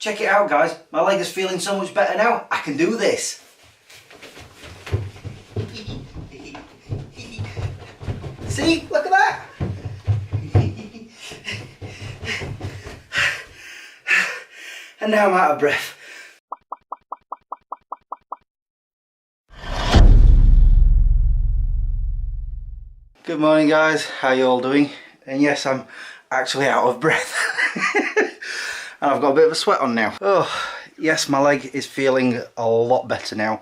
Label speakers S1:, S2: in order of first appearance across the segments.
S1: Check it out, guys. My leg is feeling so much better now. I can do this. See? Look at that. And now I'm out of breath. Good morning, guys. How you all doing? And yes, I'm actually out of breath. And I've got a bit of a sweat on now. Oh, yes, my leg is feeling a lot better now.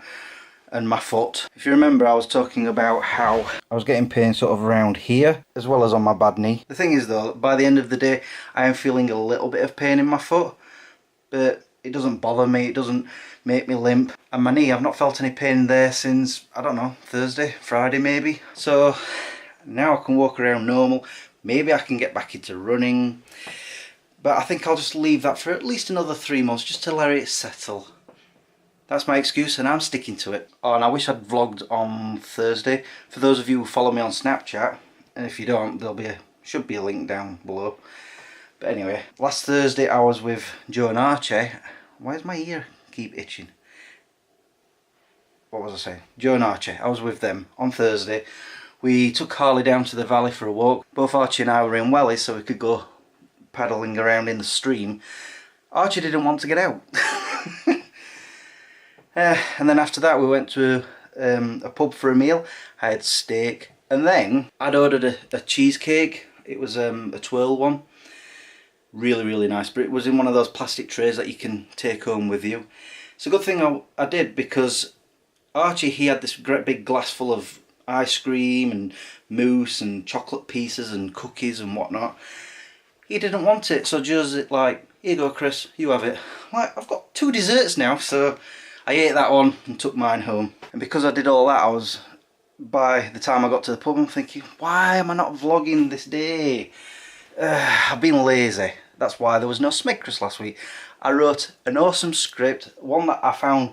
S1: And my foot. If you remember, I was talking about how I was getting pain sort of around here, as well as on my bad knee. The thing is though, by the end of the day, I am feeling a little bit of pain in my foot. But it doesn't bother me, it doesn't make me limp. And my knee, I've not felt any pain there since, I don't know, Thursday, Friday maybe. So now I can walk around normal. Maybe I can get back into running. But I think I'll just leave that for at least another 3 months, just to let it settle. That's my excuse and I'm sticking to it. Oh, and I wish I'd vlogged on Thursday. For those of you who follow me on Snapchat, and if you don't, should be a link down below. But anyway, last Thursday I was with Joe and Archie. Why does my ear keep itching? What was I saying? Joe and Archie. I was with them on Thursday. We took Harley down to the valley for a walk. Both Archie and I were in wellies so we could go paddling around in the stream. Archie didn't want to get out. And then after that we went to a pub for a meal. I had steak and then I'd ordered a cheesecake. It was a twirl one. Really nice, but it was in one of those plastic trays that you can take home with you. It's a good thing I did, because Archie, he had this great big glass full of ice cream and mousse and chocolate pieces and cookies and whatnot. He didn't want it, so Joe's like, here you go Chris, you have it. Like, I've got 2 desserts now, so I ate that one and took mine home. And because I did all that, by the time I got to the pub, I'm thinking, why am I not vlogging this day? I've been lazy. That's why there was no Smegcris last week. I wrote an awesome script, one that I found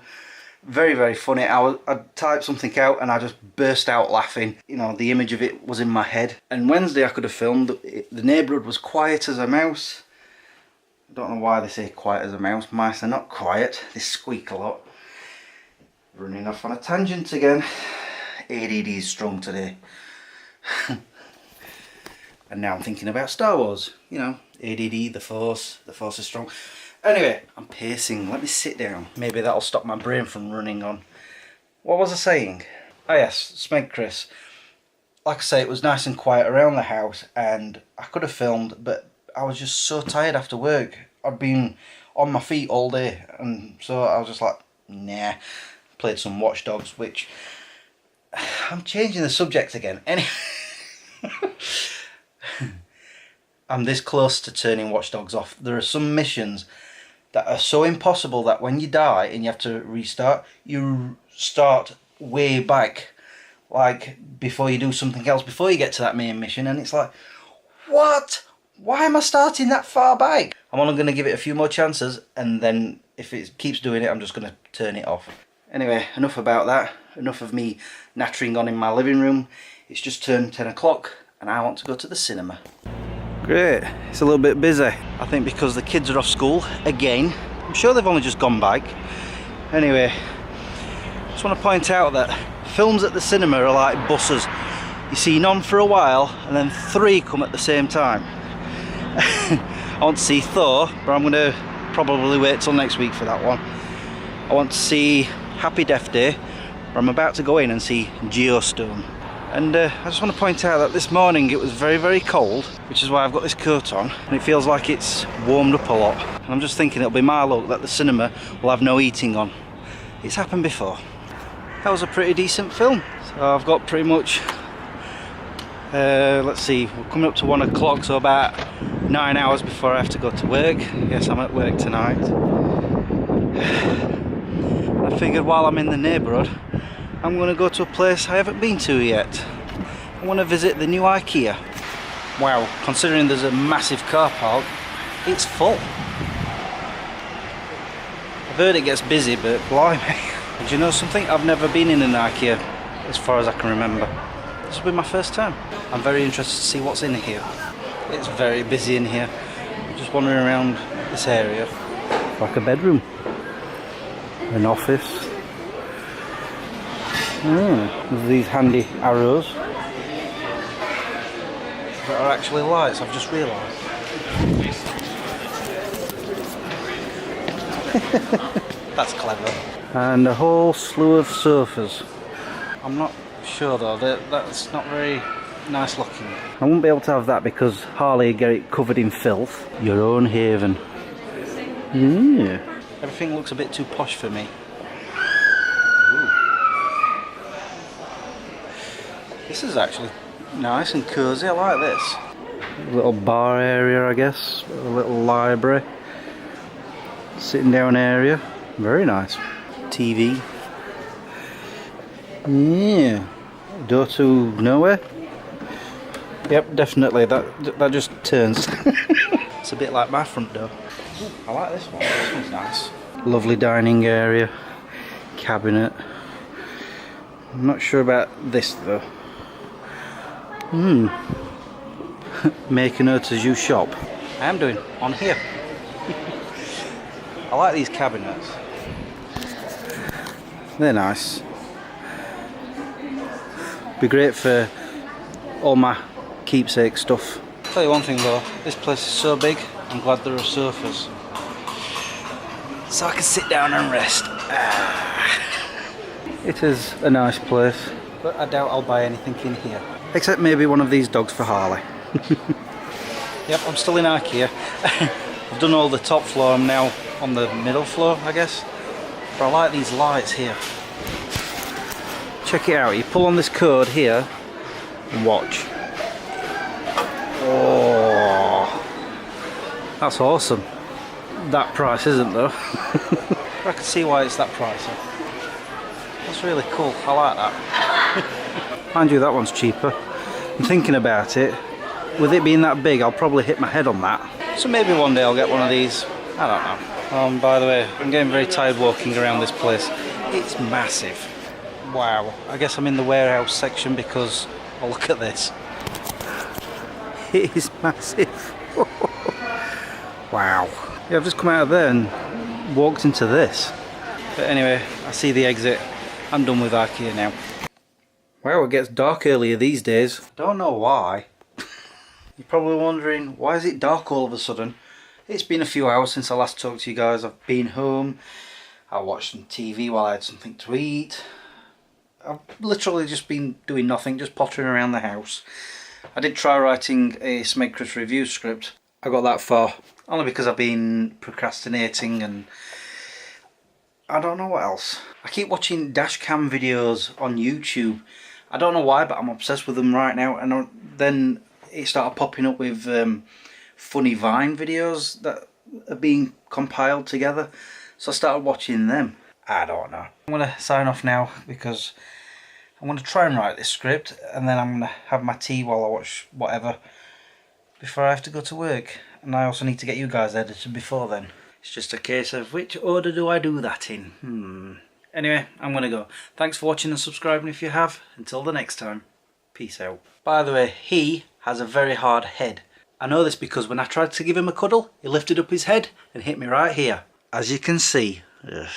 S1: very funny. I typed something out and I just burst out laughing. You know, the image of it was in my head. And Wednesday I could have filmed. The neighbourhood was quiet as a mouse. I don't know why they say quiet as a mouse. Mice are not quiet. They squeak a lot. Running off on a tangent again. ADD is strong today. And now I'm thinking about Star Wars. You know, ADD, the Force is strong. Anyway, I'm pacing. Let me sit down. Maybe that'll stop my brain from running on. What was I saying? Oh yes, Smegcris. Like I say, it was nice and quiet around the house and I could have filmed, but I was just so tired after work. I'd been on my feet all day, and so I was just like, nah. Played some Watch Dogs, which... I'm changing the subject again. Anyway... I'm this close to turning Watch Dogs off. There are some missions that are so impossible that when you die and you have to restart, you start way back, like before you do something else, before you get to that main mission, and it's like, what? Why am I starting that far back? I'm only going to give it a few more chances, and then if it keeps doing it, I'm just going to turn it off. Anyway, enough about that. Enough of me nattering on in my living room. It's just turned 10 o'clock and I want to go to the cinema. Great, it's a little bit busy. I think because the kids are off school again. I'm sure they've only just gone back. Anyway, just want to point out that films at the cinema are like buses. You see none for a while and then 3 come at the same time. I want to see Thor, but I'm going to probably wait till next week for that one. I want to see Happy Death Day, but I'm about to go in and see Geostone. And I just want to point out that this morning it was very cold, which is why I've got this coat on, and it feels like it's warmed up a lot. And I'm just thinking it'll be my luck that the cinema will have no heating on. It's happened before. That was a pretty decent film. So I've got pretty much, let's see, we're coming up to 1 o'clock, so about 9 hours before I have to go to work. Yes, I'm at work tonight. I figured while I'm in the neighbourhood, I'm going to go to a place I haven't been to yet. I want to visit the new Ikea. Wow, considering there's a massive car park, it's full. I've heard it gets busy, but blimey. Do you know something? I've never been in an Ikea as far as I can remember. This will be my first time. I'm very interested to see what's in here. It's very busy in here. I'm just wandering around this area. like a bedroom, an office. There's these handy arrows that are actually lights, I've just realised. That's clever. And a whole slew of sofas. I'm not sure though, that's not very nice looking. I won't be able to have that because Harley would get it covered in filth. Your own haven. Yeah. Everything looks a bit too posh for me. Ooh. This is actually nice and cosy, I like this. A little bar area, I guess, a little library. Sitting down area, very nice. TV. Yeah. Door to nowhere. Yep, definitely. That just turns. It's a bit like my front door. Ooh, I like this one. This one's nice. Lovely dining area. Cabinet. I'm not sure about this though. Make a note as you shop. I am doing on here. I like these cabinets. They're nice. Be great for all my keepsake stuff. I'll tell you one thing though, this place is so big, I'm glad there are sofas. So I can sit down and rest. It is a nice place, but I doubt I'll buy anything in here. Except maybe one of these dogs for Harley. Yep, I'm still in Ikea. I've done all the top floor, I'm now on the middle floor, I guess. But I like these lights here. Check it out, you pull on this code here and watch. Oh, that's awesome. That price isn't though. I can see why it's that price. That's really cool, I like that. Mind you, that one's cheaper. I'm thinking about it. With it being that big, I'll probably hit my head on that. So maybe one day I'll get one of these. I don't know. By the way, I'm getting very tired walking around this place. It's massive. Wow. I guess I'm in the warehouse section because, oh, look at this. It is massive. Wow. Yeah, I've just come out of there and walked into this. But anyway, I see the exit. I'm done with Ikea now. Wow, it gets dark earlier these days. Don't know why. You're probably wondering, why is it dark all of a sudden? It's been a few hours since I last talked to you guys. I've been home. I watched some TV while I had something to eat. I've literally just been doing nothing, just pottering around the house. I did try writing a Smegcris review script. I got that far, only because I've been procrastinating and I don't know what else. I keep watching dashcam videos on YouTube. I don't know why, but I'm obsessed with them right now. And then it started popping up with funny Vine videos that are being compiled together. So I started watching them. I don't know. I'm going to sign off now because I'm going to try and write this script and then I'm going to have my tea while I watch whatever before I have to go to work. And I also need to get you guys edited before then. It's just a case of which order do I do that in? Anyway, I'm going to go. Thanks for watching and subscribing if you have. Until the next time. Peace out. By the way, he has a very hard head. I know this because when I tried to give him a cuddle, he lifted up his head and hit me right here. As you can see. Ugh.